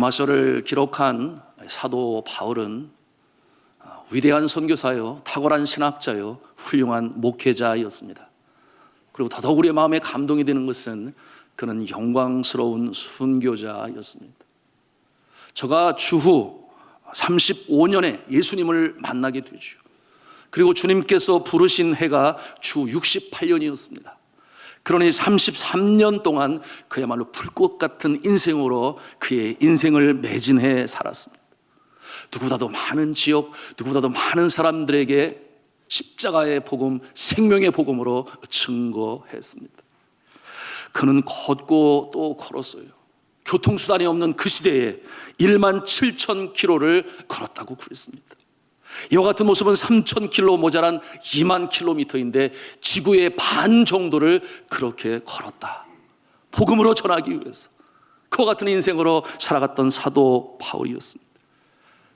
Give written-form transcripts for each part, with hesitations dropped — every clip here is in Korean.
로마서를 기록한 사도 바울은 위대한 선교사요, 탁월한 신학자요, 훌륭한 목회자였습니다. 그리고 더더욱 우리의 마음에 감동이 되는 것은 그는 영광스러운 순교자였습니다. 저가 주후 35년에 예수님을 만나게 되죠. 그리고 주님께서 부르신 해가 주 68년이었습니다. 그러니 33년 동안 그야말로 불꽃 같은 인생으로 그의 인생을 매진해 살았습니다. 누구보다도 많은 지역, 누구보다도 많은 사람들에게 십자가의 복음, 생명의 복음으로 증거했습니다. 그는 걷고 또 걸었어요. 교통수단이 없는 그 시대에 17,000km를 걸었다고 그랬습니다. 이와 같은 모습은 3,000km 모자란 20,000km인데 지구의 반 정도를 그렇게 걸었다. 복음으로 전하기 위해서 그와 같은 인생으로 살아갔던 사도 바울이었습니다.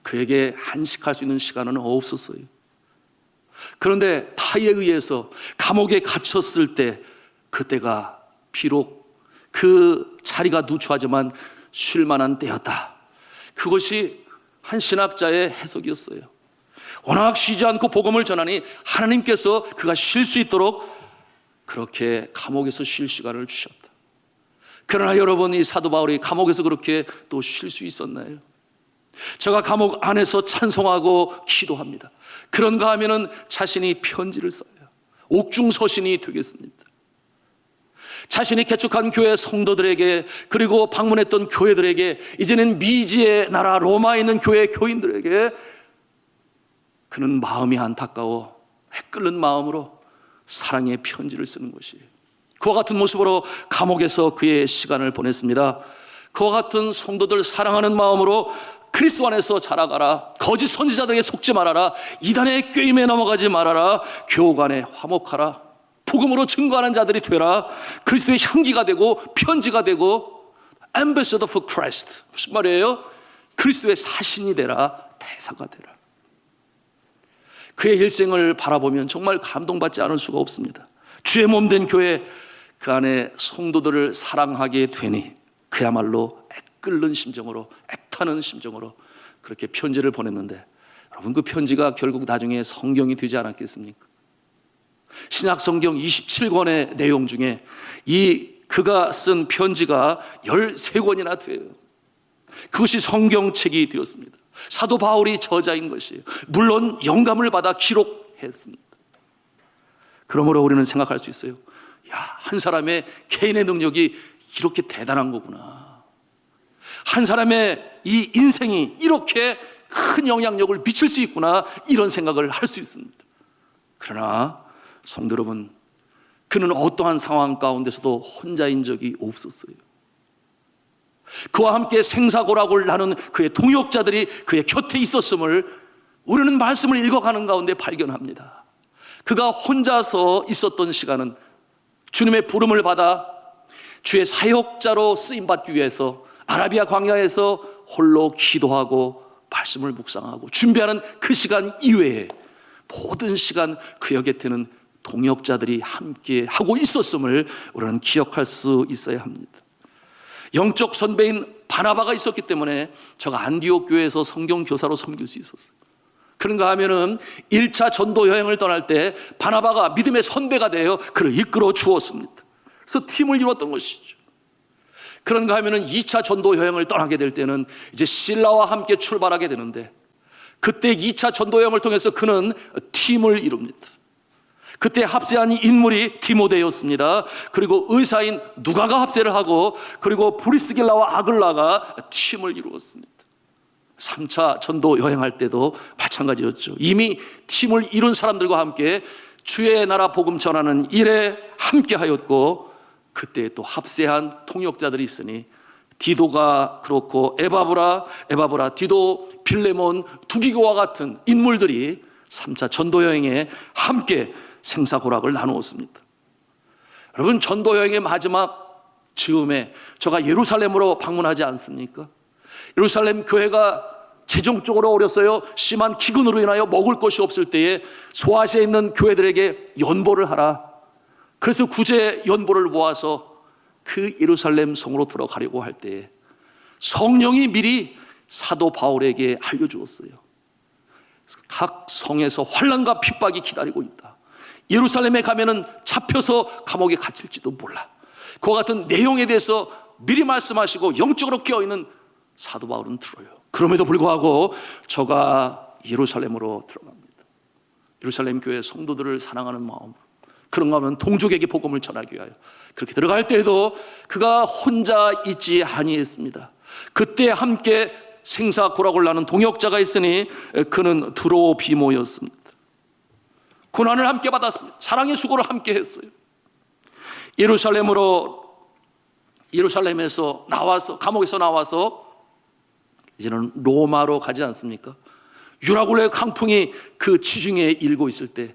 그에게 한식할 수 있는 시간은 없었어요. 그런데 타에 의해서 감옥에 갇혔을 때, 그때가 비록 그 자리가 누추하지만 쉴 만한 때였다. 그것이 한 신학자의 해석이었어요. 워낙 쉬지 않고 복음을 전하니 하나님께서 그가 쉴 수 있도록 그렇게 감옥에서 쉴 시간을 주셨다. 그러나 여러분, 이 사도 바울이 감옥에서 그렇게 또 쉴 수 있었나요? 제가 감옥 안에서 찬송하고 기도합니다. 그런가 하면은 자신이 편지를 써요. 옥중서신이 되겠습니다. 자신이 개척한 교회 성도들에게, 그리고 방문했던 교회들에게, 이제는 미지의 나라 로마에 있는 교회 교인들에게 그는 마음이 안타까워 해끓는 마음으로 사랑의 편지를 쓰는 것이에요. 그와 같은 모습으로 감옥에서 그의 시간을 보냈습니다. 그와 같은 성도들 사랑하는 마음으로 그리스도 안에서 자라가라. 거짓 선지자들에게 속지 말아라. 이단의 꾀임에 넘어가지 말아라. 교관에 화목하라. 복음으로 증거하는 자들이 되라. 그리스도의 향기가 되고 편지가 되고 Ambassador for Christ. 무슨 말이에요? 그리스도의 사신이 되라. 대사가 되라. 그의 일생을 바라보면 정말 감동받지 않을 수가 없습니다. 주의 몸된 교회, 그 안에 성도들을 사랑하게 되니 그야말로 애끓는 심정으로, 애타는 심정으로 그렇게 편지를 보냈는데, 여러분, 그 편지가 결국 나중에 성경이 되지 않았겠습니까? 신약 성경 27권의 내용 중에 그가 쓴 편지가 13권이나 돼요. 그것이 성경책이 되었습니다. 사도 바울이 저자인 것이에요. 물론 영감을 받아 기록했습니다. 그러므로 우리는 생각할 수 있어요. 야, 한 사람의 개인의 능력이 이렇게 대단한 거구나. 한 사람의 이 인생이 이렇게 큰 영향력을 미칠 수 있구나. 이런 생각을 할 수 있습니다. 그러나 성도 여러분, 그는 어떠한 상황 가운데서도 혼자인 적이 없었어요. 그와 함께 생사고락을 나눈 그의 동역자들이 그의 곁에 있었음을 우리는 말씀을 읽어가는 가운데 발견합니다. 그가 혼자서 있었던 시간은 주님의 부름을 받아 주의 사역자로 쓰임받기 위해서 아라비아 광야에서 홀로 기도하고 말씀을 묵상하고 준비하는 그 시간 이외에 모든 시간 그의 곁에는 동역자들이 함께 하고 있었음을 우리는 기억할 수 있어야 합니다. 영적 선배인 바나바가 있었기 때문에 저가 안디옥 교회에서 성경 교사로 섬길 수 있었어요. 그런가 하면은 1차 전도 여행을 떠날 때 바나바가 믿음의 선배가 되어 그를 이끌어 주었습니다. 그래서 팀을 이뤘던 것이죠. 그런가 하면은 2차 전도 여행을 떠나게 될 때는 이제 실라와 함께 출발하게 되는데, 그때 2차 전도 여행을 통해서 그는 팀을 이룹니다. 그때 합세한 인물이 디모데였습니다. 그리고 의사인 누가가 합세를 하고, 그리고 브리스길라와 아글라가 팀을 이루었습니다. 3차 전도 여행할 때도 마찬가지였죠. 이미 팀을 이룬 사람들과 함께 주의 나라 복음 전하는 일에 함께 하였고, 그때 또 합세한 통역자들이 있으니 디도가 그렇고 에바브라, 디도, 빌레몬, 두기고와 같은 인물들이 3차 전도 여행에 함께 생사고락을 나누었습니다. 여러분, 전도 여행의 마지막 즈음에 저가 예루살렘으로 방문하지 않습니까? 예루살렘 교회가 재정적으로 어렸어요. 심한 기근으로 인하여 먹을 것이 없을 때에 소아시아에 있는 교회들에게 연보를 하라. 그래서 구제 연보를 모아서 그 예루살렘 성으로 들어가려고 할 때에 성령이 미리 사도 바울에게 알려주었어요. 각 성에서 환난과 핍박이 기다리고 있다. 예루살렘에 가면은 잡혀서 감옥에 갇힐지도 몰라. 그와 같은 내용에 대해서 미리 말씀하시고 영적으로 깨어있는 사도 바울은 들어요. 그럼에도 불구하고 저가 예루살렘으로 들어갑니다. 예루살렘 교회 성도들을 사랑하는 마음으로, 그런가 하면 동족에게 복음을 전하기 위하여 그렇게 들어갈 때에도 그가 혼자 있지 아니했습니다. 그때 함께 생사고락을 나는 동역자가 있으니 그는 드로비모였습니다. 고난을 함께 받았습니다. 사랑의 수고를 함께 했어요. 예루살렘에서 나와서, 감옥에서 나와서 이제는 로마로 가지 않습니까? 유라굴레 강풍이 그 지중해에 일고 있을 때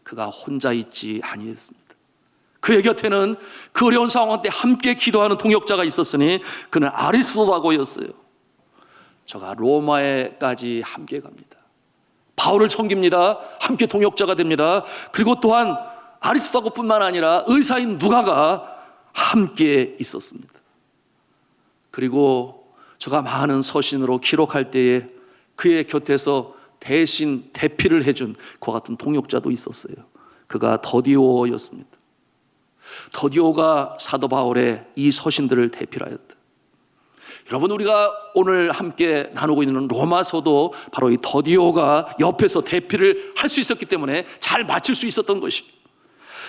그가 혼자 있지 아니했습니다. 그의 곁에는 그 어려운 상황 때 함께 기도하는 동역자가 있었으니 그는 아리스도다고였어요. 저가 로마에까지 함께 갑니다. 바울을 섬깁니다. 함께 동역자가 됩니다. 그리고 또한 아리스도다고뿐만 아니라 의사인 누가가 함께 있었습니다. 그리고 저가 많은 서신으로 기록할 때에 그의 곁에서 대신 대피를 해준 그와 같은 동역자도 있었어요. 그가 더디오였습니다. 더디오가 사도 바울의 이 서신들을 대필하였다. 여러분, 우리가 오늘 함께 나누고 있는 로마서도 바로 이 더디오가 옆에서 대필을 할 수 있었기 때문에 잘 마칠 수 있었던 것입니다.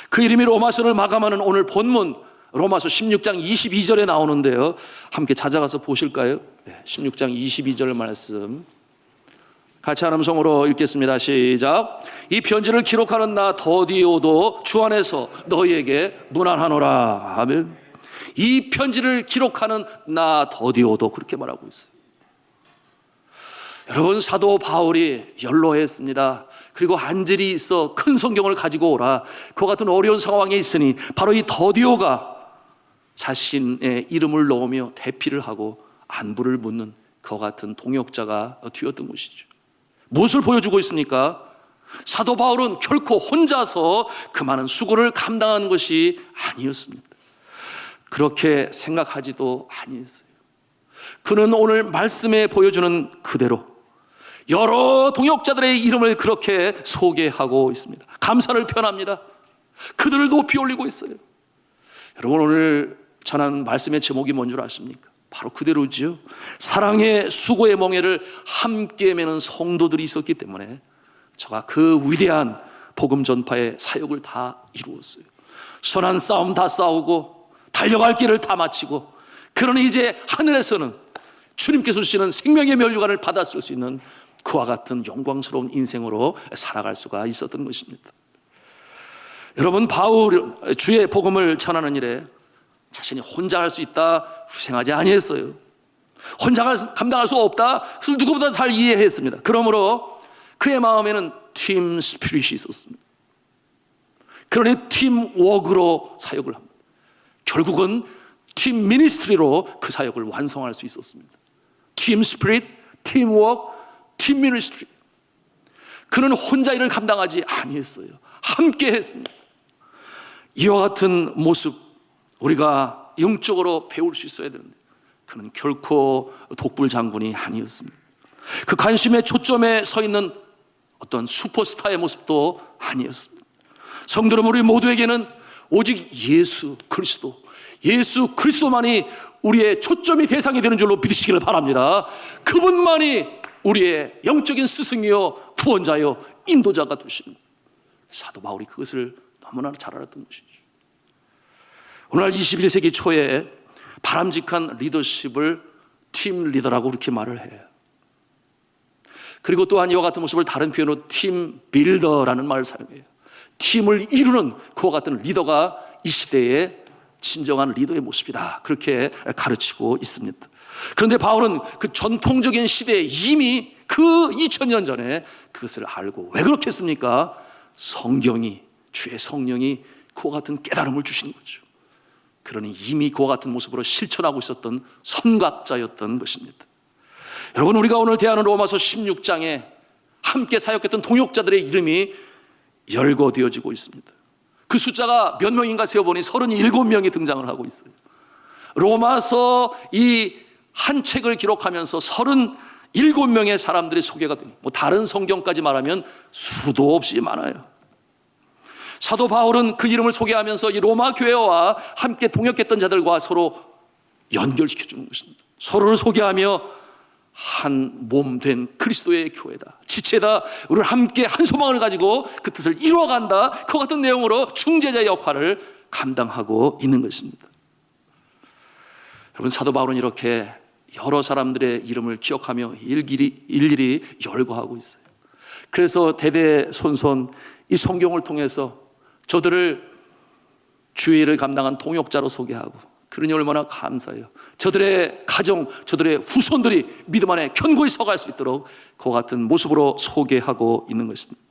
그 이름이 로마서를 마감하는 오늘 본문 로마서 16장 22절에 나오는데요, 함께 찾아가서 보실까요? 16장 22절 말씀 같이 한 음성으로 읽겠습니다. 시작. 이 편지를 기록하는 나 더디오도 주 안에서 너희에게 문안하노라. 아멘. 이 편지를 기록하는 나 더디오도, 그렇게 말하고 있어요. 여러분, 사도 바울이 연로했습니다. 그리고 안젤이 있어 큰 성경을 가지고 오라. 그와 같은 어려운 상황에 있으니 바로 이 더디오가 자신의 이름을 넣으며 대피를 하고 안부를 묻는 그와 같은 동역자가 되었던 것이죠. 무엇을 보여주고 있습니까? 사도 바울은 결코 혼자서 그 많은 수고를 감당하는 것이 아니었습니다. 그렇게 생각하지도 아니었어요. 그는 오늘 말씀에 보여주는 그대로 여러 동역자들의 이름을 그렇게 소개하고 있습니다. 감사를 표현합니다. 그들을 높이 올리고 있어요. 여러분, 오늘 전한 말씀의 제목이 뭔 줄 아십니까? 바로 그대로지요. 사랑의 수고의 멍에를 함께 매는 성도들이 있었기 때문에 저가 그 위대한 복음 전파의 사역을 다 이루었어요. 선한 싸움 다 싸우고 달려갈 길을 다 마치고, 그러니 이제 하늘에서는 주님께서 주시는 생명의 면류관을 받았을 수 있는 그와 같은 영광스러운 인생으로 살아갈 수가 있었던 것입니다. 여러분, 바울 주의 복음을 전하는 일에 자신이 혼자 할 수 있다 생각하지 아니했어요. 혼자 감당할 수 없다, 그걸 누구보다 잘 이해했습니다. 그러므로 그의 마음에는 팀 스피릿이 있었습니다. 그러니 팀워크로 사역을 합니다. 결국은 팀 미니스트리로 그 사역을 완성할 수 있었습니다. 팀 스피릿, 팀워크, 팀 미니스트리. 그는 혼자 일을 감당하지 아니했어요. 함께 했습니다. 이와 같은 모습 우리가 영적으로 배울 수 있어야 되는데, 그는 결코 독불 장군이 아니었습니다. 그 관심의 초점에 서 있는 어떤 슈퍼스타의 모습도 아니었습니다. 성도 여러분, 우리 모두에게는 오직 예수 그리스도만이 우리의 초점이 대상이 되는 줄로 믿으시기를 바랍니다. 그분만이 우리의 영적인 스승이요 구원자요 인도자가 되시는 거예요. 사도 바울이 그것을 너무나 잘 알았던 것이죠. 오늘날 21세기 초에 바람직한 리더십을 팀 리더라고 그렇게 말을 해요. 그리고 또한 이와 같은 모습을 다른 표현으로 팀 빌더라는 말을 사용해요. 팀을 이루는 그와 같은 리더가 이 시대의 진정한 리더의 모습이다, 그렇게 가르치고 있습니다. 그런데 바울은 그 전통적인 시대에 이미 그 2000년 전에 그것을 알고, 왜 그렇게 했습니까? 성경이, 주의 성령이 그와 같은 깨달음을 주시는 거죠. 그러니 이미 그와 같은 모습으로 실천하고 있었던 선각자였던 것입니다. 여러분, 우리가 오늘 대하는 로마서 16장에 함께 사역했던 동역자들의 이름이 열거되어지고 있습니다. 그 숫자가 몇 명인가 세어보니 37명이 등장을 하고 있어요. 로마서 이 한 책을 기록하면서 37명의 사람들의 소개가 됩니다. 다른 성경까지 말하면 수도 없이 많아요. 사도 바울은 그 이름을 소개하면서 이 로마 교회와 함께 동역했던 자들과 서로 연결시켜주는 것입니다. 서로를 소개하며 한 몸 된 그리스도의 교회다, 지체다, 우리를 함께 한 소망을 가지고 그 뜻을 이루어간다, 그 같은 내용으로 중재자 역할을 감당하고 있는 것입니다. 여러분, 사도 바울은 이렇게 여러 사람들의 이름을 기억하며 일일이 열거하고 있어요. 그래서 대대손손 이 성경을 통해서 저들을 주의 일을 감당한 동역자로 소개하고, 그러니 얼마나 감사해요. 저들의 가정, 저들의 후손들이 믿음 안에 견고히 서갈 수 있도록 그와 같은 모습으로 소개하고 있는 것입니다.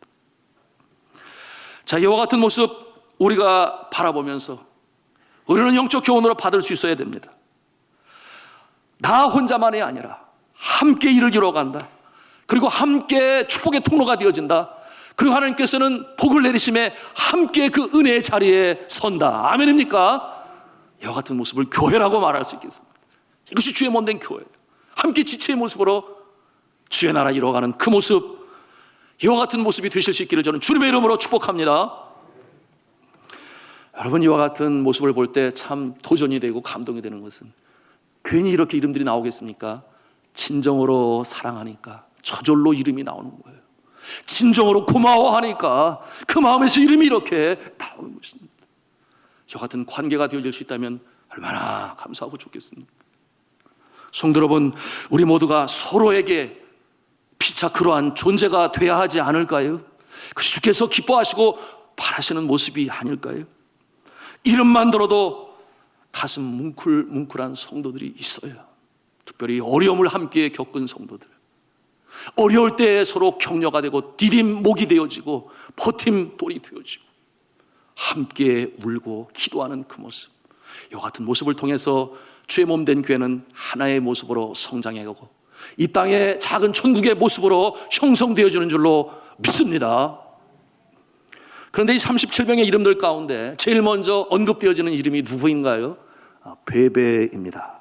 자, 이와 같은 모습 우리가 바라보면서 우리는 영적 교훈으로 받을 수 있어야 됩니다. 나 혼자만이 아니라 함께 일을 이뤄간다, 그리고 함께 축복의 통로가 되어진다, 그리고 하나님께서는 복을 내리심에 함께 그 은혜의 자리에 선다. 아멘입니까? 이와 같은 모습을 교회라고 말할 수 있겠습니다. 이것이 주의 몸된 교회예요. 함께 지체의 모습으로 주의 나라 이루어가는 그 모습, 이와 같은 모습이 되실 수 있기를 저는 주님의 이름으로 축복합니다. 여러분, 이와 같은 모습을 볼 때 참 도전이 되고 감동이 되는 것은, 괜히 이렇게 이름들이 나오겠습니까? 진정으로 사랑하니까 저절로 이름이 나오는 거예요. 진정으로 고마워하니까 그 마음에서 이름이 이렇게 나오는 것입니다. 저 같은 관계가 되어질 수 있다면 얼마나 감사하고 좋겠습니까? 성도 여러분, 우리 모두가 서로에게 피차 그러한 존재가 되어야 하지 않을까요? 주께서 기뻐하시고 바라시는 모습이 아닐까요? 이름만 들어도 가슴 뭉클뭉클한 성도들이 있어요. 특별히 어려움을 함께 겪은 성도들, 어려울 때 서로 격려가 되고 디딤목이 되어지고 버팀돌이 되어지고 함께 울고 기도하는 그 모습, 이와 같은 모습을 통해서 주의 몸된 교회는 하나의 모습으로 성장해가고 이 땅의 작은 천국의 모습으로 형성되어지는 줄로 믿습니다. 그런데 이 37명의 이름들 가운데 제일 먼저 언급되어지는 이름이 누구인가요? 베베입니다.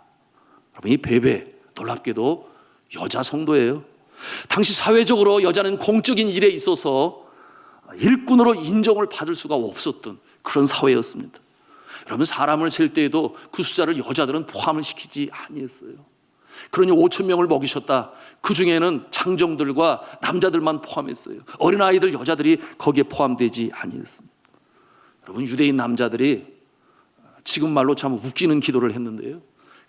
여러분, 이 베베, 놀랍게도 여자 성도예요. 당시 사회적으로 여자는 공적인 일에 있어서 일꾼으로 인정을 받을 수가 없었던 그런 사회였습니다. 여러분, 사람을 셀 때에도 그 숫자를 여자들은 포함을 시키지 아니했어요. 그러니 5,000명을 먹이셨다. 그 중에는 장정들과 남자들만 포함했어요. 어린아이들, 여자들이 거기에 포함되지 아니했습니다. 여러분, 유대인 남자들이 지금 말로 참 웃기는 기도를 했는데요,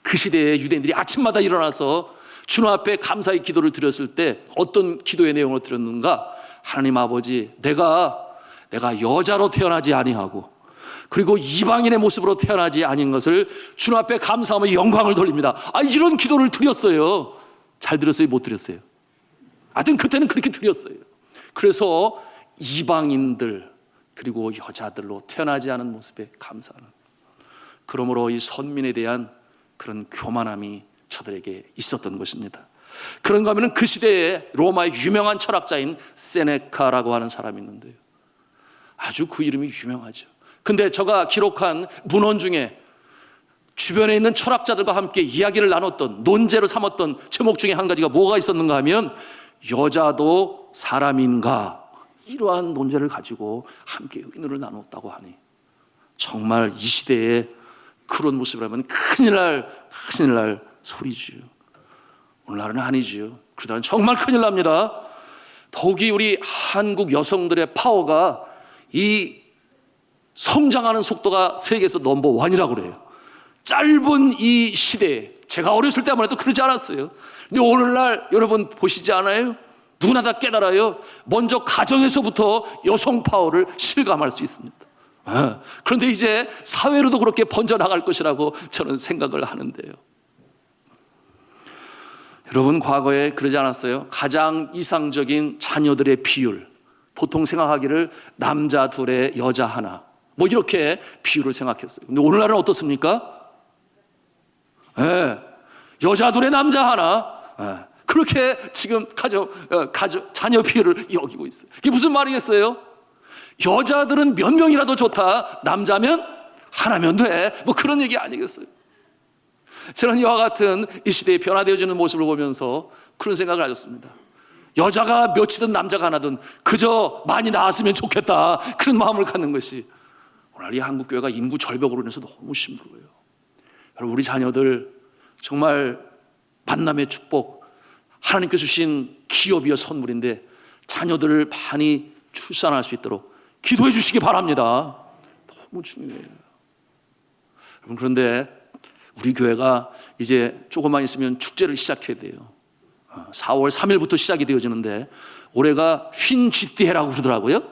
그 시대에 유대인들이 아침마다 일어나서 주님 앞에 감사의 기도를 드렸을 때 어떤 기도의 내용을 드렸는가? 하나님 아버지, 내가 여자로 태어나지 아니하고 그리고 이방인의 모습으로 태어나지 아닌 것을 주님 앞에 감사하며 영광을 돌립니다. 이런 기도를 드렸어요. 잘 들었어요? 못 드렸어요? 하여튼 그때는 그렇게 드렸어요. 그래서 이방인들 그리고 여자들로 태어나지 않은 모습에 감사하는, 그러므로 이 선민에 대한 그런 교만함이 저들에게 있었던 것입니다. 그런가 하면 그 시대에 로마의 유명한 철학자인 세네카라고 하는 사람이 있는데요, 아주 그 이름이 유명하죠. 근데 저가 기록한 문헌 중에 주변에 있는 철학자들과 함께 이야기를 나눴던, 논제로 삼았던 제목 중에 한 가지가 뭐가 있었는가 하면 여자도 사람인가, 이러한 논제를 가지고 함께 의논을 나눴다고 하니 정말 이 시대에 그런 모습이라면 큰일 날 소리지요. 오늘날은 아니지요. 그러다는 정말 큰일 납니다. 더욱이 우리 한국 여성들의 파워가 이 성장하는 속도가 세계에서 넘버원이라고 그래요. 짧은 이 시대에, 제가 어렸을 때만 해도 그러지 않았어요. 근데 오늘날 여러분 보시지 않아요? 누구나 다 깨달아요. 먼저 가정에서부터 여성 파워를 실감할 수 있습니다. 그런데 이제 사회로도 그렇게 번져나갈 것이라고 저는 생각을 하는데요. 여러분, 과거에 그러지 않았어요? 가장 이상적인 자녀들의 비율, 보통 생각하기를 남자 둘에 여자 하나, 뭐 이렇게 비율을 생각했어요. 근데 오늘날은 어떻습니까? 여자 둘에 남자 하나, 그렇게 지금 자녀 비율을 여기고 있어요. 이게 무슨 말이겠어요? 여자들은 몇 명이라도 좋다, 남자면 하나면 돼, 뭐 그런 얘기 아니겠어요? 저는 이와 같은 이 시대에 변화되어지는 모습을 보면서 그런 생각을 가졌습니다. 여자가 몇이든 남자가 하나든 그저 많이 나았으면 좋겠다, 그런 마음을 갖는 것이 오늘 이 한국교회가 인구 절벽으로 인해서 너무 힘들어요. 여러분, 우리 자녀들 정말 만남의 축복, 하나님께서 주신 기업이여 선물인데 자녀들을 많이 출산할 수 있도록 기도해 주시기 바랍니다. 너무 중요해요. 여러분, 그런데 우리 교회가 이제 조금만 있으면 축제를 시작해야 돼요. 4월 3일부터 시작이 되어지는데 올해가 흰쥐띠해라고 그러더라고요.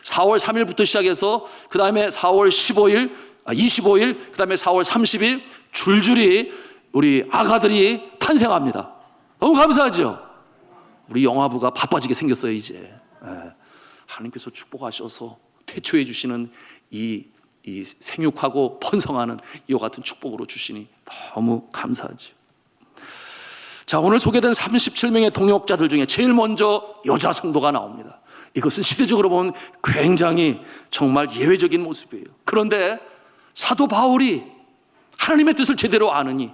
4월 3일부터 시작해서 그 다음에 4월 25일, 그 다음에 4월 30일 줄줄이 우리 아가들이 탄생합니다. 너무 감사하죠? 우리 영화부가 바빠지게 생겼어요 이제. 하나님께서 축복하셔서 태초해 주시는 이 생육하고 번성하는 이와 같은 축복으로 주시니 너무 감사하죠. 자, 오늘 소개된 37명의 동역자들 중에 제일 먼저 여자 성도가 나옵니다. 이것은 시대적으로 보면 굉장히 정말 예외적인 모습이에요. 그런데 사도 바울이 하나님의 뜻을 제대로 아느니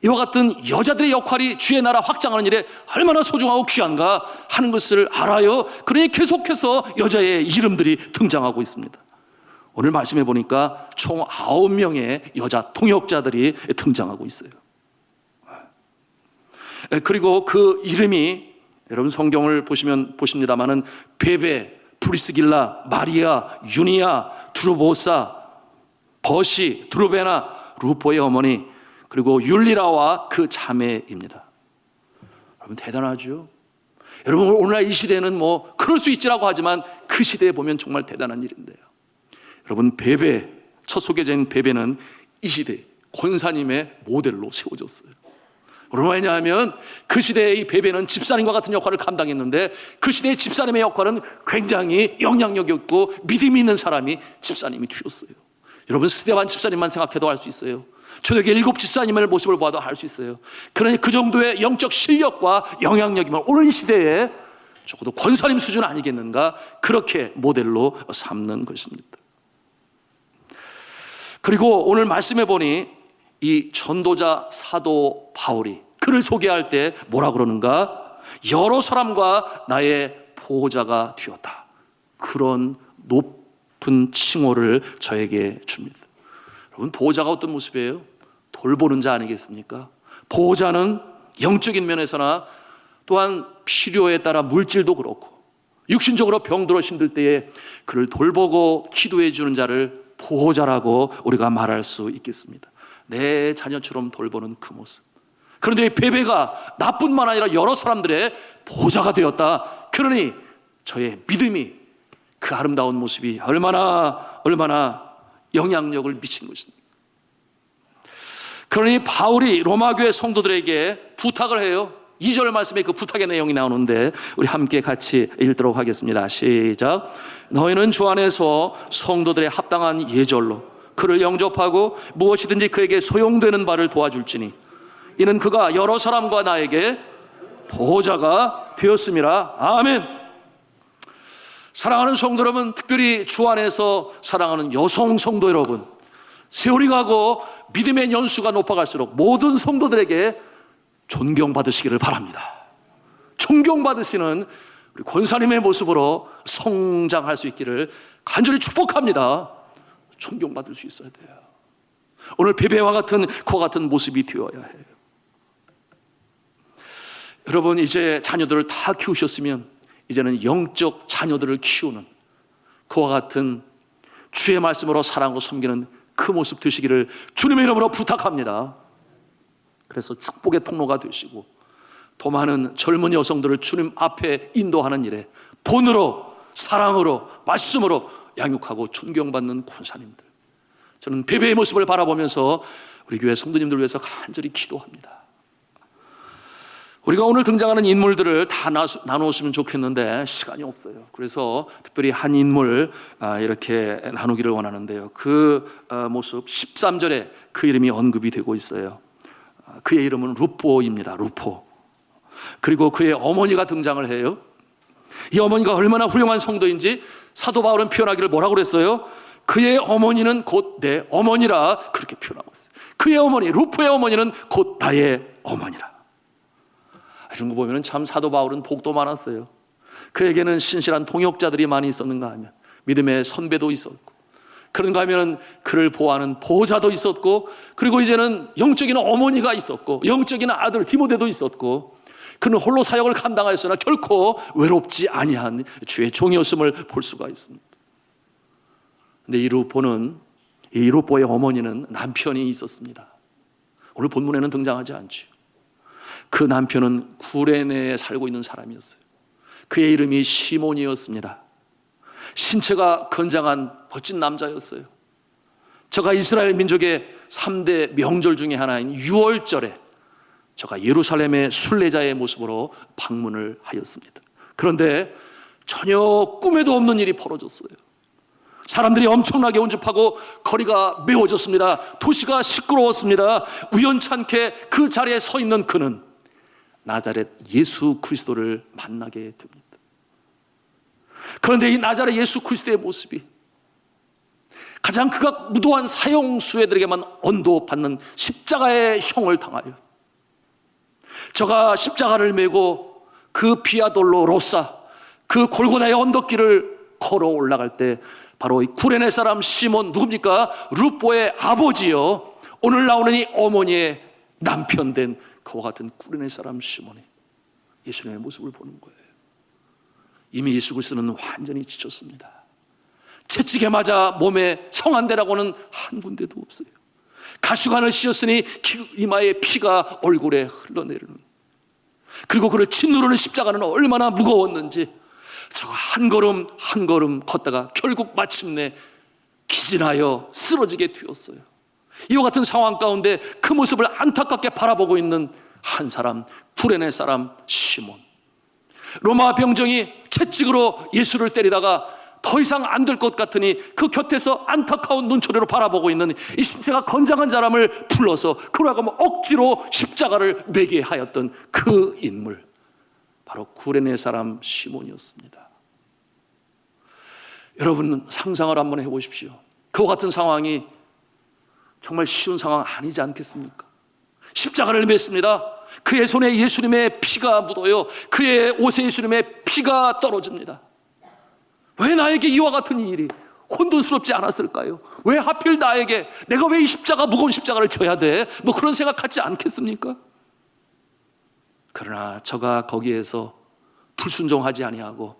이와 같은 여자들의 역할이 주의 나라 확장하는 일에 얼마나 소중하고 귀한가 하는 것을 알아요. 그러니 계속해서 여자의 이름들이 등장하고 있습니다. 오늘 말씀해 보니까 총 9명의 여자 동역자들이 등장하고 있어요. 그리고 그 이름이 여러분 성경을 보시면 보십니다마는 베베, 브리스길라, 마리아, 유니아, 드루보사, 버시, 드루베나, 루포의 어머니, 그리고 율리라와 그 자매입니다. 여러분 대단하죠? 여러분 오늘날 이 시대는 뭐 그럴 수 있지라고 하지만 그 시대에 보면 정말 대단한 일인데요. 여러분 베베, 첫 소개된 베베는 이 시대 권사님의 모델로 세워졌어요. 왜냐하면 그 시대의 이 베베는 집사님과 같은 역할을 감당했는데 그 시대의 집사님의 역할은 굉장히 영향력이 있고 믿음이 있는 사람이 집사님이 되었어요. 여러분 스데반 집사님만 생각해도 알 수 있어요. 초대교회 7 집사님의 모습을 봐도 알 수 있어요. 그러니 그 정도의 영적 실력과 영향력이면 오늘 이 시대에 적어도 권사님 수준 아니겠는가, 그렇게 모델로 삼는 것입니다. 그리고 오늘 말씀해 보니 이 전도자 사도 바울이 그를 소개할 때 뭐라 그러는가? 여러 사람과 나의 보호자가 되었다. 그런 높은 칭호를 저에게 줍니다. 여러분 보호자가 어떤 모습이에요? 돌보는 자 아니겠습니까? 보호자는 영적인 면에서나 또한 필요에 따라 물질도 그렇고 육신적으로 병들어 힘들 때에 그를 돌보고 기도해 주는 자를 보호자라고 우리가 말할 수 있겠습니다. 내 자녀처럼 돌보는 그 모습. 그런데 이 베베가 나뿐만 아니라 여러 사람들의 보호자가 되었다. 그러니 저의 믿음이, 그 아름다운 모습이 얼마나 영향력을 미친 것입니다. 그러니 바울이 로마교회 성도들에게 부탁을 해요. 2절 말씀에 그 부탁의 내용이 나오는데 우리 함께 같이 읽도록 하겠습니다. 시작. 너희는 주 안에서 성도들의 합당한 예절로 그를 영접하고 무엇이든지 그에게 소용되는 바를 도와줄지니 이는 그가 여러 사람과 나에게 보호자가 되었음이라. 아멘. 사랑하는 성도 여러분, 특별히 주 안에서 사랑하는 여성 성도 여러분, 세월이 가고 믿음의 연수가 높아갈수록 모든 성도들에게 존경받으시기를 바랍니다. 존경받으시는 우리 권사님의 모습으로 성장할 수 있기를 간절히 축복합니다. 존경받을 수 있어야 돼요. 오늘 베베와 같은 그와 같은 모습이 되어야 해요. 여러분 이제 자녀들을 다 키우셨으면 이제는 영적 자녀들을 키우는 그와 같은 주의 말씀으로 사랑하고 섬기는 그 모습 되시기를 주님의 이름으로 부탁합니다. 그래서 축복의 통로가 되시고 더 많은 젊은 여성들을 주님 앞에 인도하는 일에 본으로 사랑으로 말씀으로 양육하고 존경받는 권사님들, 저는 베베의 모습을 바라보면서 우리 교회 성도님들 위해서 간절히 기도합니다. 우리가 오늘 등장하는 인물들을 다 나누었으면 좋겠는데 시간이 없어요. 그래서 특별히 한 인물 이렇게 나누기를 원하는데요. 그 모습 13절에 그 이름이 언급이 되고 있어요. 그의 이름은 루포입니다. 루포. 그리고 그의 어머니가 등장을 해요. 이 어머니가 얼마나 훌륭한 성도인지 사도 바울은 표현하기를 뭐라고 그랬어요? 그의 어머니는 곧 내 어머니라 그렇게 표현하고 있어요. 그의 어머니 루포의 어머니는 곧 나의 어머니라. 이런 거 보면 참 사도 바울은 복도 많았어요. 그에게는 신실한 동역자들이 많이 있었는가 하면 믿음의 선배도 있었고, 그런가 하면 그를 보호하는 보호자도 있었고, 그리고 이제는 영적인 어머니가 있었고, 영적인 아들 디모데도 있었고, 그는 홀로 사역을 감당하였으나 결코 외롭지 아니한 주의 종이었음을 볼 수가 있습니다. 근데 이 루포의 어머니는 남편이 있었습니다. 오늘 본문에는 등장하지 않죠. 그 남편은 구레네에 살고 있는 사람이었어요. 그의 이름이 시몬이었습니다. 신체가 건장한 멋진 남자였어요. 저가 이스라엘 민족의 3대 명절 중에 하나인 유월절에 저가 예루살렘의 순례자의 모습으로 방문을 하였습니다. 그런데 전혀 꿈에도 없는 일이 벌어졌어요. 사람들이 엄청나게 온집하고 거리가 메워졌습니다. 도시가 시끄러웠습니다. 우연찮게 그 자리에 서 있는 그는 나자렛 예수 그리스도를 만나게 됩니다. 그런데 이 나자렛 예수 그리스도의 모습이 가장 극악 무도한 사형수혜들에게만 언도받는 십자가의 형을 당하여 저가 십자가를 메고 그 비아돌로 로사 그 골고다의 언덕길을 걸어 올라갈 때 바로 이 구레네 사람 시몬, 누굽니까? 루포의 아버지요, 오늘 나오는 이 어머니의 남편 된 그와 같은 구레네 사람 시몬이 예수님의 모습을 보는 거예요. 이미 예수 그리스도는 완전히 지쳤습니다. 채찍에 맞아 몸에 성한데라고는 한 군데도 없어요. 가시관을 씌었으니 이마에 피가 얼굴에 흘러내리는, 그리고 그를 짓누르는 십자가는 얼마나 무거웠는지 저가 한 걸음 한 걸음 걷다가 결국 마침내 기진하여 쓰러지게 되었어요. 이와 같은 상황 가운데 그 모습을 안타깝게 바라보고 있는 한 사람, 구레네 사람 시몬. 로마 병정이 채찍으로 예수를 때리다가 더 이상 안 될 것 같으니 그 곁에서 안타까운 눈초리로 바라보고 있는 이 신체가 건장한 사람을 불러서 그러고 하면 억지로 십자가를 매게 하였던 그 인물, 바로 구레네 사람 시몬이었습니다. 여러분 상상을 한번 해보십시오. 그와 같은 상황이 정말 쉬운 상황 아니지 않겠습니까? 십자가를 맸습니다. 그의 손에 예수님의 피가 묻어요. 그의 옷에 예수님의 피가 떨어집니다. 왜 나에게 이와 같은 일이 혼돈스럽지 않았을까요? 왜 하필 나에게, 내가 왜 이 십자가, 무거운 십자가를 져야 돼? 뭐 그런 생각하지 않겠습니까? 그러나 저가 거기에서 불순종하지 아니하고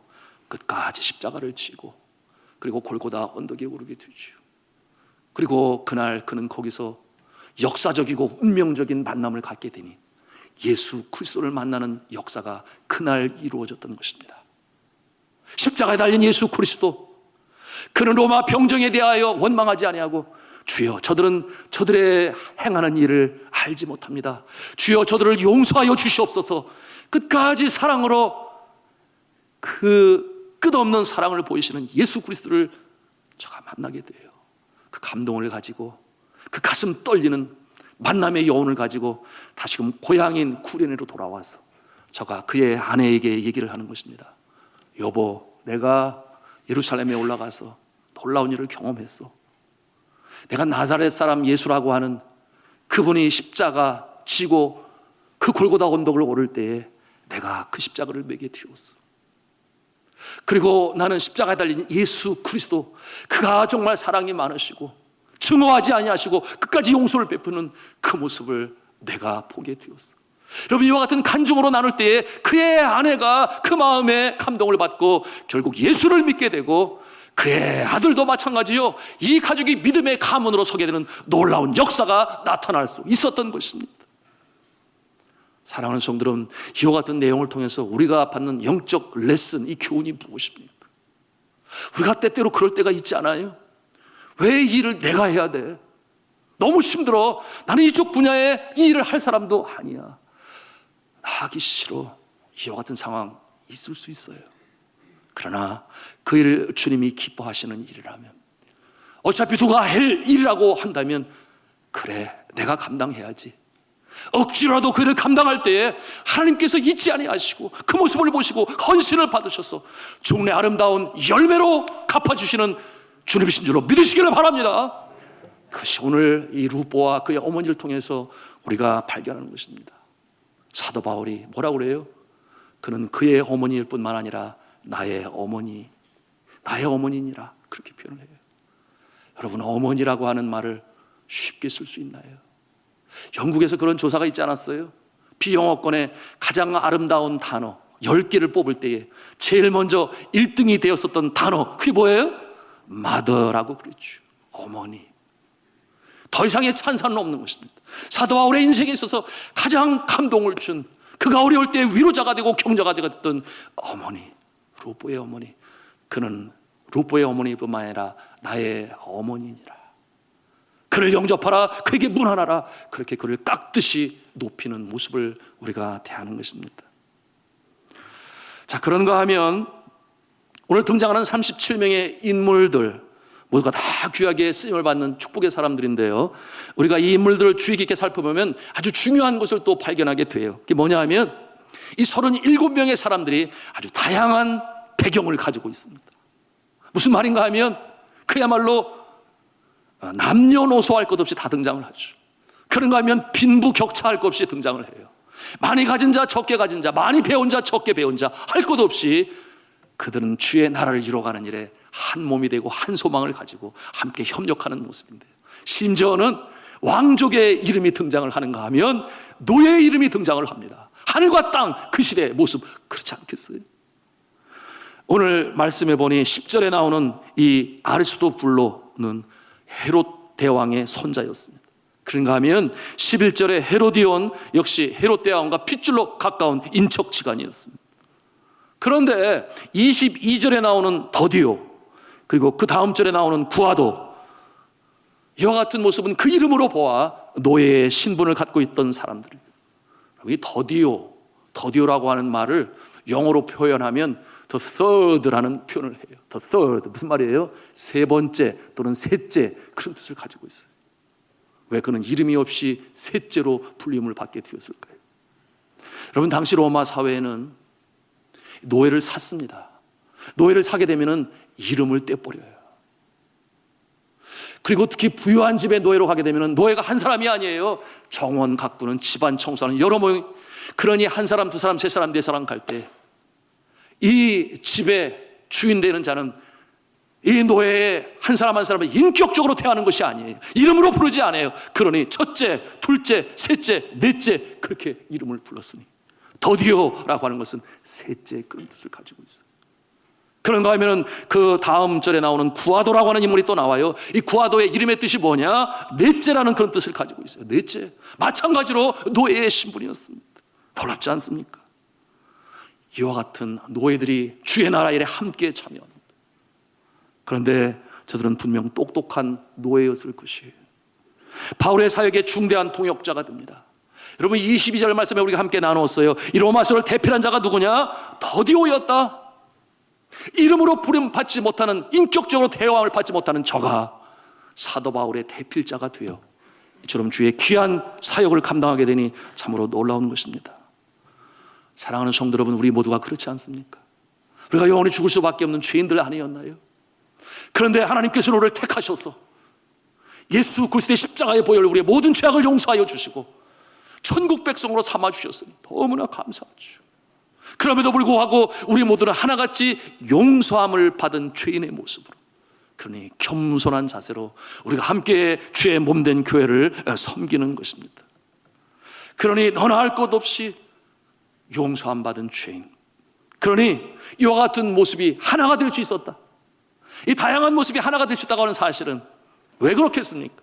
끝까지 십자가를 지고 그리고 골고다 언덕에 오르게 되죠. 그리고 그날 그는 거기서 역사적이고 운명적인 만남을 갖게 되니 예수 그리스도를 만나는 역사가 그날 이루어졌던 것입니다. 십자가에 달린 예수 그리스도, 그는 로마 병정에 대하여 원망하지 아니하고 주여 저들은 저들의 행하는 일을 알지 못합니다. 주여 저들을 용서하여 주시옵소서. 끝까지 사랑으로 그 끝없는 사랑을 보이시는 예수 그리스도를 제가 만나게 돼요. 그 감동을 가지고 그 가슴 떨리는 만남의 여운을 가지고 다시금 고향인 구레네로 돌아와서 저가 그의 아내에게 얘기를 하는 것입니다. 여보, 내가 예루살렘에 올라가서 놀라운 일을 경험했어. 내가 나사렛 사람 예수라고 하는 그분이 십자가 지고 그 골고다 언덕을 오를 때에 내가 그 십자가를 매게 되었어. 그리고 나는 십자가에 달린 예수 그리스도, 그가 정말 사랑이 많으시고 증오하지 아니하시고 끝까지 용서를 베푸는 그 모습을 내가 보게 되었어. 여러분, 이와 같은 간증으로 나눌 때에 그의 아내가 그 마음에 감동을 받고 결국 예수를 믿게 되고, 그의 아들도 마찬가지요, 이 가족이 믿음의 가문으로 서게 되는 놀라운 역사가 나타날 수 있었던 것입니다. 사랑하는 성도들은, 이와 같은 내용을 통해서 우리가 받는 영적 레슨, 이 교훈이 무엇입니까? 우리가 때때로 그럴 때가 있지 않아요? 왜 이 일을 내가 해야 돼? 너무 힘들어. 나는 이쪽 분야에 이 일을 할 사람도 아니야. 나 하기 싫어. 이와 같은 상황 있을 수 있어요. 그러나 그 일을 주님이 기뻐하시는 일이라면, 어차피 누가 할 일이라고 한다면 그래, 내가 감당해야지. 억지로라도 그 일을 감당할 때에 하나님께서 잊지 아니하시고 그 모습을 보시고 헌신을 받으셔서 종래 아름다운 열매로 갚아주시는 주님이신 줄로 믿으시기를 바랍니다. 그것이 오늘 이 루포와 그의 어머니를 통해서 우리가 발견하는 것입니다. 사도 바울이 뭐라고 그래요? 그는 그의 어머니일 뿐만 아니라 나의 어머니니라 그렇게 표현을 해요. 여러분, 어머니라고 하는 말을 쉽게 쓸 수 있나요? 영국에서 그런 조사가 있지 않았어요? 비영어권의 가장 아름다운 단어 10개를 뽑을 때에 제일 먼저 1등이 되었었던 단어, 그게 뭐예요? mother라고 그랬죠. 어머니. 더 이상의 찬사는 없는 것입니다. 사도 바울의 인생에 있어서 가장 감동을 준, 그가 어려울 때 위로자가 되고 격려가 됐던 어머니, 루포의 어머니. 그는 루포의 어머니뿐만 아니라 나의 어머니니라. 그를 영접하라, 그에게 문안하라, 그렇게 그를 깍듯이 높이는 모습을 우리가 대하는 것입니다. 자, 그런가 하면 오늘 등장하는 37명의 인물들 모두가 다 귀하게 쓰임을 받는 축복의 사람들인데요, 우리가 이 인물들을 주의 깊게 살펴보면 아주 중요한 것을 또 발견하게 돼요. 그게 뭐냐 하면 이 37명의 사람들이 아주 다양한 배경을 가지고 있습니다. 무슨 말인가 하면 그야말로 남녀노소 할 것 없이 다 등장을 하죠. 그런가 하면 빈부격차할 것 없이 등장을 해요. 많이 가진 자, 적게 가진 자, 많이 배운 자, 적게 배운 자 할 것 없이 그들은 주의 나라를 이루어가는 일에 한 몸이 되고 한 소망을 가지고 함께 협력하는 모습인데요, 심지어는 왕족의 이름이 등장을 하는가 하면 노예의 이름이 등장을 합니다. 하늘과 땅 그 시대의 모습, 그렇지 않겠어요? 오늘 말씀해 보니 10절에 나오는 이 아리스토블로는 헤롯 대왕의 손자였습니다. 그런가 하면 11절에 헤로디온 역시 헤롯 대왕과 핏줄로 가까운 인척지간이었습니다. 그런데 22절에 나오는 더디오, 그리고 그 다음 절에 나오는 구아도, 이와 같은 모습은 그 이름으로 보아 노예의 신분을 갖고 있던 사람들입니다. 이 더디오라고 하는 말을 영어로 표현하면 the third라는 표현을 해요. the third, 무슨 말이에요? 세 번째 또는 셋째, 그런 뜻을 가지고 있어요. 왜 그는 이름이 없이 셋째로 불림을 받게 되었을까요? 여러분, 당시 로마 사회에는 노예를 샀습니다. 노예를 사게 되면 이름을 떼버려요. 그리고 특히 부유한 집에 노예로 가게 되면 노예가 한 사람이 아니에요. 정원 가꾸는, 집안 청소하는 여러 모임. 그러니 한 사람, 두 사람, 세 사람, 네 사람 갈 때 이 집의 주인 되는 자는 이 노예의 한 사람 한 사람을 인격적으로 대하는 것이 아니에요. 이름으로 부르지 않아요. 그러니 첫째, 둘째, 셋째, 넷째, 그렇게 이름을 불렀으니 더디오라고 하는 것은 셋째, 그런 뜻을 가지고 있어요. 그런가 하면 그 다음 절에 나오는 구아도라고 하는 인물이 또 나와요. 이 구아도의 이름의 뜻이 뭐냐? 넷째라는 그런 뜻을 가지고 있어요. 넷째. 마찬가지로 노예의 신분이었습니다. 놀랍지 않습니까? 이와 같은 노예들이 주의 나라 일에 함께 참여합니다. 그런데 저들은 분명 똑똑한 노예였을 것이에요. 바울의 사역에 중대한 동역자가 됩니다. 여러분, 22절 말씀에 우리가 함께 나누었어요. 이 로마서를 대필한 자가 누구냐? 더디오였다. 이름으로 부름 받지 못하는, 인격적으로 대화를 받지 못하는 저가 사도 바울의 대필자가 되어 이처럼 주의 귀한 사역을 감당하게 되니 참으로 놀라운 것입니다. 사랑하는 성도 여러분, 우리 모두가 그렇지 않습니까? 우리가 영원히 죽을 수밖에 없는 죄인들 아니었나요? 그런데 하나님께서 우리를 택하셔서 예수 그리스도의 십자가의 보혈로 우리의 모든 죄악을 용서하여 주시고 천국 백성으로 삼아 주셨으니 너무나 감사하죠. 그럼에도 불구하고 우리 모두는 하나같이 용서함을 받은 죄인의 모습으로, 그러니 겸손한 자세로 우리가 함께 주의 몸된 교회를 섬기는 것입니다. 그러니 너나 할 것 없이 용서함 받은 죄인, 그러니 이와 같은 모습이 하나가 될 수 있었다. 이 다양한 모습이 하나가 될 수 있다고 하는 사실은 왜 그렇겠습니까?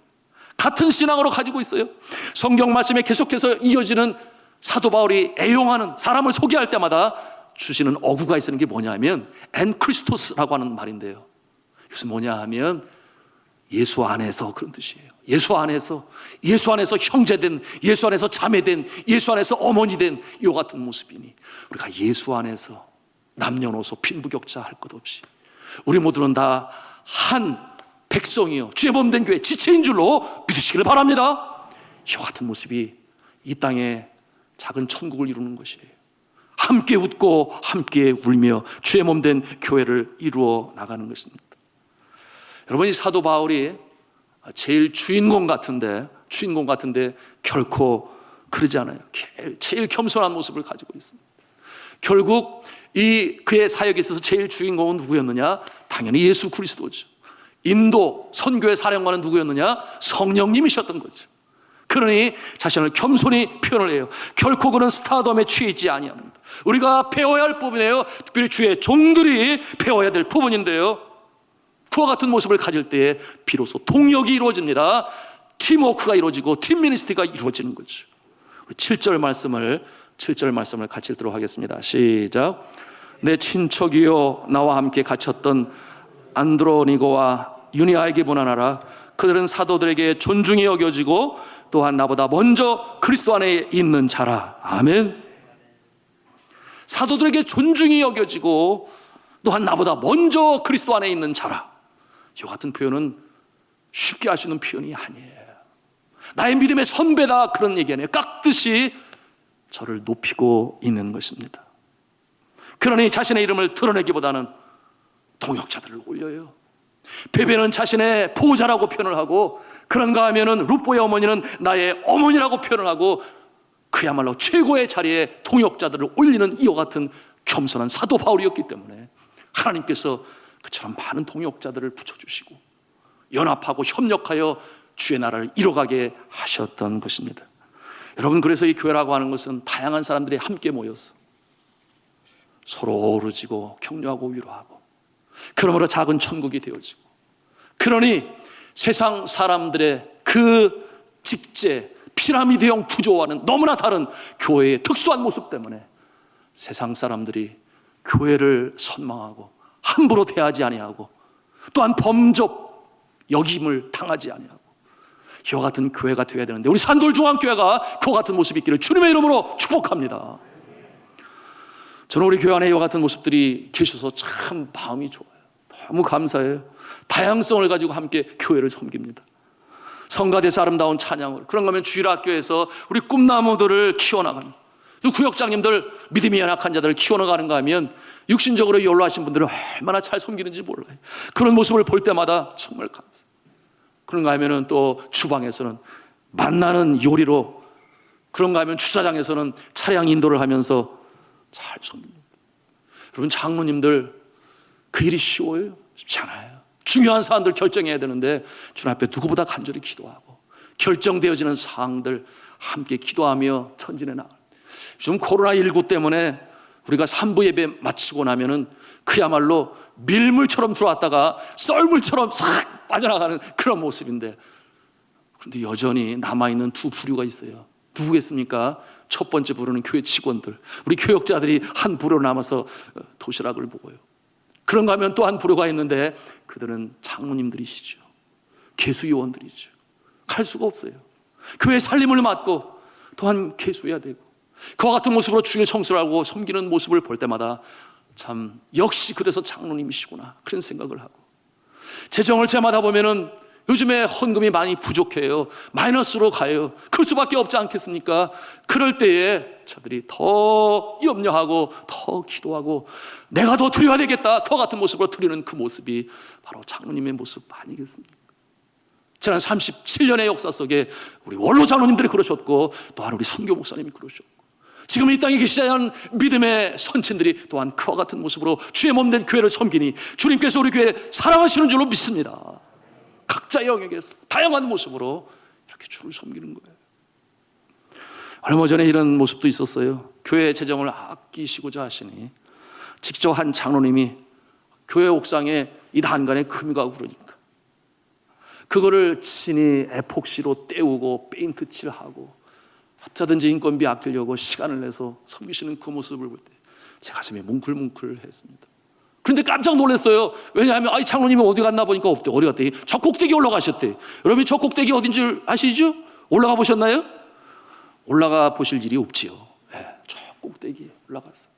같은 신앙으로 가지고 있어요. 성경 말씀에 계속해서 이어지는 사도 바울이 애용하는, 사람을 소개할 때마다 주시는 어구가 있는 게 뭐냐면 엔크리스토스라고 하는 말인데요, 이것은 뭐냐 하면 예수 안에서, 그런 뜻이에요. 예수 안에서 형제된, 예수 안에서 자매된, 예수 안에서 어머니된 이와 같은 모습이니 우리가 예수 안에서 남녀노소 빈부격차 할 것 없이 우리 모두는 다 한 백성이요 주의 몸된 교회 지체인 줄로 믿으시기를 바랍니다. 이와 같은 모습이 이 땅에 작은 천국을 이루는 것이에요. 함께 웃고 함께 울며 주의 몸된 교회를 이루어 나가는 것입니다. 여러분, 이 사도 바울이 제일 주인공 같은데 결코 그러지 않아요. 제일 겸손한 모습을 가지고 있습니다. 결국 이 그의 사역에 있어서 제일 주인공은 누구였느냐? 당연히 예수 그리스도죠. 인도 선교의 사령관은 누구였느냐? 성령님이셨던 거죠. 그러니 자신을 겸손히 표현을 해요. 결코 그는 스타덤에 취해 있지 아니합니다. 우리가 배워야 할 부분이에요. 특별히 주의 종들이 배워야 될 부분인데요, 그와 같은 모습을 가질 때에 비로소 동역이 이루어집니다. 팀워크가 이루어지고 팀 미니스트리가 이루어지는 거죠. 7절 말씀을 같이 읽도록 하겠습니다. 시작. 내 친척이요 나와 함께 갇혔던 안드로니고와 유니아에게 문안하라. 그들은 사도들에게 존중이 여겨지고 또한 나보다 먼저 그리스도 안에 있는 자라. 아멘. 사도들에게 존중이 여겨지고 또한 나보다 먼저 그리스도 안에 있는 자라. 이 같은 표현은 쉽게 할 수 있는 표현이 아니에요. 나의 믿음의 선배다, 그런 얘기 아니에요. 깍듯이 저를 높이고 있는 것입니다. 그러니 자신의 이름을 드러내기보다는 동역자들을 올려요. 베베는 자신의 보호자라고 표현을 하고, 그런가 하면은 룻보의 어머니는 나의 어머니라고 표현을 하고, 그야말로 최고의 자리에 동역자들을 올리는 이와 같은 겸손한 사도 바울이었기 때문에 하나님께서 그처럼 많은 동역자들을 붙여주시고 연합하고 협력하여 주의 나라를 이뤄가게 하셨던 것입니다. 여러분, 그래서 이 교회라고 하는 것은 다양한 사람들이 함께 모여서 서로 어우러지고 격려하고 위로하고, 그러므로 작은 천국이 되어지고, 그러니 세상 사람들의 그 직제 피라미드형 구조와는 너무나 다른 교회의 특수한 모습 때문에 세상 사람들이 교회를 선망하고 함부로 대하지 아니하고, 또한 범접 여김을 당하지 아니하고, 이와 같은 교회가 되어야 되는데, 우리 산돌중앙교회가 그와 같은 모습이 있기를 주님의 이름으로 축복합니다. 저는 우리 교회 안에 이와 같은 모습들이 계셔서 참 마음이 좋아요. 너무 감사해요. 다양성을 가지고 함께 교회를 섬깁니다. 성가대에서 아름다운 찬양을, 그런 거면 주일학교에서 우리 꿈나무들을 키워나가는, 또 구역장님들 믿음이 연약한 자들을 키워나가는가 하면 육신적으로 연로하신 분들은 얼마나 잘 섬기는지 몰라요. 그런 모습을 볼 때마다 정말 감사해요. 그런가 하면은 또 주방에서는 만나는 요리로, 그런가 하면 주차장에서는 차량 인도를 하면서 잘 섬깁니다. 여러분, 장로님들 그 일이 쉬워요? 쉽지 않아요. 중요한 사안들 결정해야 되는데 주님 앞에 누구보다 간절히 기도하고 결정되어지는 사항들 함께 기도하며 전진해 나가요. 요즘 코로나19 때문에 우리가 3부 예배 마치고 나면은 그야말로 밀물처럼 들어왔다가 썰물처럼 싹 빠져나가는 그런 모습인데, 그런데 여전히 남아있는 두 부류가 있어요. 누구겠습니까? 첫 번째 부류는 교회 직원들, 우리 교역자들이 한 부류로 남아서 도시락을 먹어요. 그런가 하면 또 한 부류가 있는데 그들은 장로님들이시죠. 개수요원들이죠. 갈 수가 없어요. 교회 살림을 맡고 또한 개수해야 되고, 그와 같은 모습으로 주의 청소를 하고 섬기는 모습을 볼 때마다 참 역시 그래서 장로님이시구나, 그런 생각을 하고, 재정을 재마다 보면은 요즘에 헌금이 많이 부족해요. 마이너스로 가요. 그럴 수밖에 없지 않겠습니까? 그럴 때에 저들이 더 염려하고 더 기도하고 내가 더 드려야 되겠다, 그와 같은 모습으로 드리는 그 모습이 바로 장로님의 모습 아니겠습니까? 지난 37년의 역사 속에 우리 원로 장로님들이 그러셨고, 또한 우리 선교 목사님이 그러셨고, 지금 이 땅에 계시지 않은 믿음의 선친들이 또한 그와 같은 모습으로 주의 몸된 교회를 섬기니 주님께서 우리 교회를 사랑하시는 줄로 믿습니다. 각자의 영역에서 다양한 모습으로 이렇게 주를 섬기는 거예요. 얼마 전에 이런 모습도 있었어요. 교회 재정을 아끼시고자 하시니 직접 한 장로님이 교회 옥상에 이 난간에 금이 가고 그러니까 그거를 친히 에폭시로 때우고 페인트 칠하고 어쩌든지 인건비 아끼려고 시간을 내서 섬기시는 그 모습을 볼 때 제 가슴이 뭉클뭉클했습니다. 그런데 깜짝 놀랐어요. 왜냐하면 장로님이 어디 갔나 보니까 없대. 어디 갔대? 저 꼭대기 올라가셨대. 여러분이 저 꼭대기 어딘 줄 아시죠? 올라가 보셨나요? 올라가 보실 일이 없지요. 네, 저 꼭대기에 올라갔어.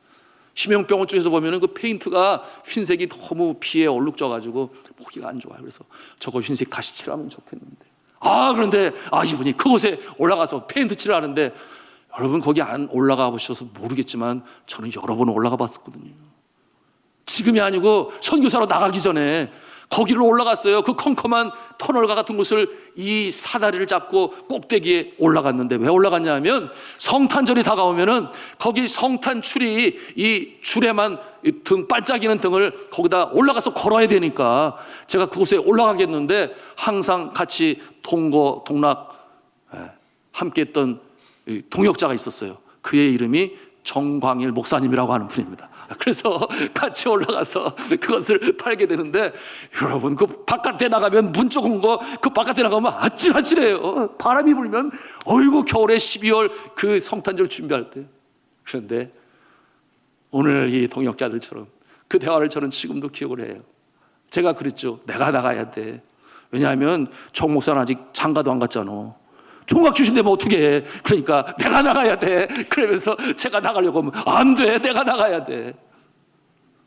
심형병원 쪽에서 보면은 그 페인트가 흰색이 너무 피에 얼룩져가지고 보기가 안 좋아요. 그래서 저거 흰색 다시 칠하면 좋겠는데. 그런데 이분이 그곳에 올라가서 페인트 칠하는데, 여러분 거기 안 올라가 보셔서 모르겠지만 저는 여러 번 올라가 봤었거든요. 지금이 아니고 선교사로 나가기 전에 거기를 올라갔어요. 그 컴컴한 터널과 같은 곳을 이 사다리를 잡고 꼭대기에 올라갔는데, 왜 올라갔냐 하면 성탄절이 다가오면은 거기 성탄 줄이, 이 줄에만 등 반짝이는 등을 거기다 올라가서 걸어야 되니까 제가 그곳에 올라가겠는데, 항상 같이 동락 함께 했던 동역자가 있었어요. 그의 이름이 정광일 목사님이라고 하는 분입니다. 그래서 같이 올라가서 그것을 팔게 되는데, 여러분, 그 바깥에 나가면, 문 좁은 거 그 바깥에 나가면 아찔아찔해요. 바람이 불면, 어이구, 겨울에 12월 그 성탄절 준비할 때. 그런데 오늘 이 동역자들처럼 그 대화를 저는 지금도 기억을 해요. 제가 그랬죠. 내가 나가야 돼. 왜냐하면 정 목사는 아직 장가도 안 갔잖아. 총각 주신다면 어떻게 해? 그러니까 내가 나가야 돼. 그러면서 제가 나가려고 하면 안 돼. 내가 나가야 돼.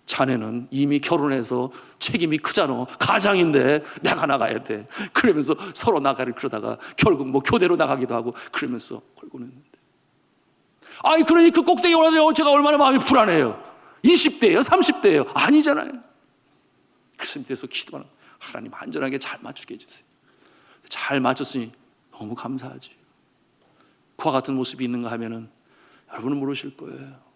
자네는 이미 결혼해서 책임이 크잖아. 가장인데 내가 나가야 돼. 그러면서 서로 나가를 그러다가 결국 뭐 교대로 나가기도 하고 그러면서 걸고는 했는데, 아니 그러니 그 꼭대기에 올라가서 제가 얼마나 마음이 불안해요. 20대예요? 30대예요? 아니잖아요. 그래서 밑에서 기도하는, 하나님 안전하게 잘 맞추게 해주세요. 잘 맞췄으니 너무 감사하지. 그와 같은 모습이 있는가 하면은 여러분은 모르실 거예요.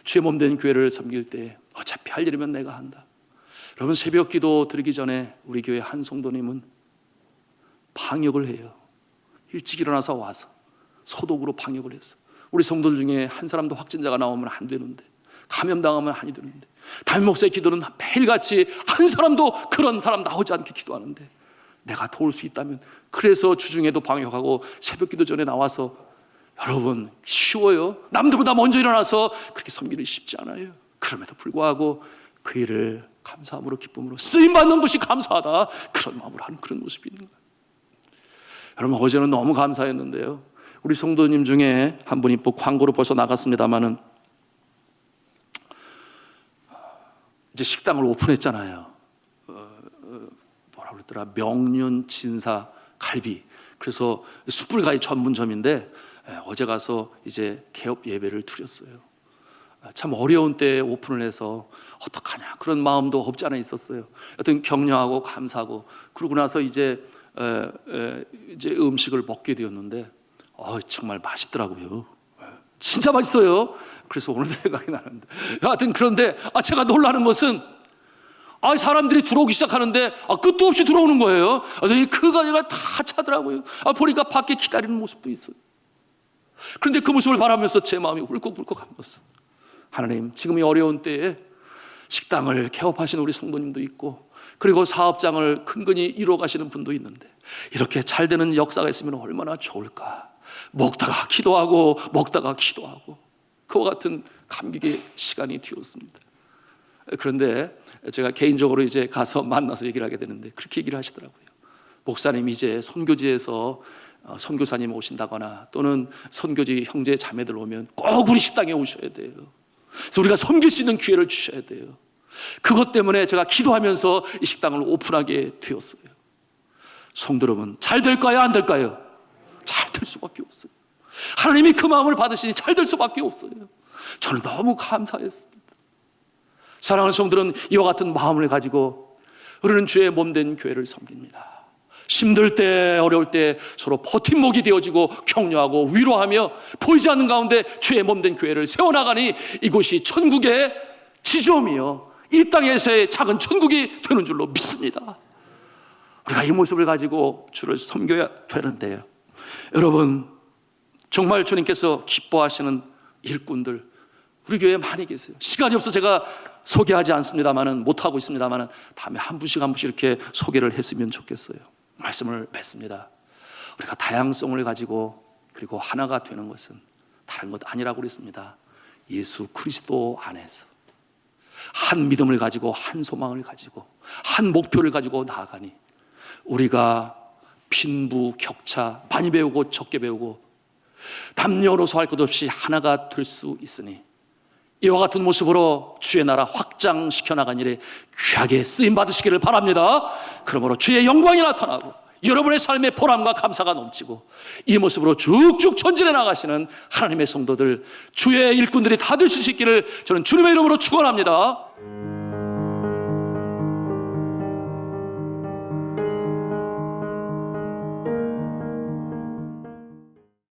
주의 몸 된 교회를 섬길 때 어차피 할 일이면 내가 한다. 여러분, 새벽 기도 드리기 전에 우리 교회 한 성도님은 방역을 해요. 일찍 일어나서 와서 소독으로 방역을 했어. 우리 성도들 중에 한 사람도 확진자가 나오면 안 되는데, 감염당하면 아니 되는데, 담임 목사의 기도는 매일같이 한 사람도 그런 사람 나오지 않게 기도하는데, 내가 도울 수 있다면, 그래서 주중에도 방역하고 새벽 기도 전에 나와서, 여러분 쉬워요? 남들보다 먼저 일어나서 그렇게 섬기는 쉽지 않아요. 그럼에도 불구하고 그 일을 감사함으로, 기쁨으로, 쓰임받는 것이 감사하다, 그런 마음으로 하는 그런 모습이 있는 거예요. 여러분, 어제는 너무 감사했는데요, 우리 성도님 중에 한 분이 뭐 광고로 벌써 나갔습니다마는 이제 식당을 오픈했잖아요. 명륜 진사 갈비. 그래서 숯불가게 전문점인데 어제 가서 이제 개업 예배를 드렸어요. 참 어려운 때에 오픈을 해서 어떡하냐 그런 마음도 없지 않아 있었어요. 여튼 격려하고 감사하고, 그러고 나서 이제 음식을 먹게 되었는데 정말 맛있더라고요. 진짜 맛있어요. 그래서 오늘 생각이 나는데, 하여튼 그런데 제가 놀라는 것은, 사람들이 들어오기 시작하는데 끝도 없이 들어오는 거예요. 그 가게가 다 차더라고요. 보니까 밖에 기다리는 모습도 있어요. 그런데 그 모습을 바라면서 제 마음이 울컥울컥하면서, 하나님, 지금 이 어려운 때에 식당을 개업하시는 우리 성도님도 있고, 그리고 사업장을 근근히 이루어 가시는 분도 있는데, 이렇게 잘 되는 역사가 있으면 얼마나 좋을까. 먹다가 기도하고 먹다가 기도하고, 그와 같은 감격의 시간이 되었습니다. 그런데 제가 개인적으로 이제 가서 만나서 얘기를 하게 되는데, 그렇게 얘기를 하시더라고요. 목사님, 이제 선교지에서 선교사님 오신다거나 또는 선교지 형제 자매들 오면 꼭 우리 식당에 오셔야 돼요. 그래서 우리가 섬길 수 있는 기회를 주셔야 돼요. 그것 때문에 제가 기도하면서 이 식당을 오픈하게 되었어요. 성도 여러분, 잘 될까요? 안 될까요? 잘 될 수밖에 없어요. 하나님이 그 마음을 받으시니 잘 될 수밖에 없어요. 저는 너무 감사했습니다. 사랑하는 성도들은 이와 같은 마음을 가지고 우리는 주의 몸된 교회를 섬깁니다. 힘들 때, 어려울 때 서로 버팀목이 되어지고 격려하고 위로하며 보이지 않는 가운데 주의 몸된 교회를 세워나가니 이곳이 천국의 지점이요, 이 땅에서의 작은 천국이 되는 줄로 믿습니다. 우리가 이 모습을 가지고 주를 섬겨야 되는데요, 여러분, 정말 주님께서 기뻐하시는 일꾼들 우리 교회에 많이 계세요. 시간이 없어 제가 소개하지 않습니다만은, 못하고 있습니다만은, 다음에 한 분씩 한 분씩 이렇게 소개를 했으면 좋겠어요. 말씀을 맺습니다. 우리가 다양성을 가지고 그리고 하나가 되는 것은 다른 것 아니라고 그랬습니다. 예수 그리스도 안에서 한 믿음을 가지고, 한 소망을 가지고, 한 목표를 가지고 나아가니 우리가 빈부 격차, 많이 배우고 적게 배우고 남녀노소 할 것 없이 하나가 될 수 있으니, 이와 같은 모습으로 주의 나라 확장시켜 나간 일에 귀하게 쓰임 받으시기를 바랍니다. 그러므로 주의 영광이 나타나고 여러분의 삶의 보람과 감사가 넘치고, 이 모습으로 쭉쭉 전진해 나가시는 하나님의 성도들, 주의 일꾼들이 다 될 수 있기를 저는 주님의 이름으로 축원합니다.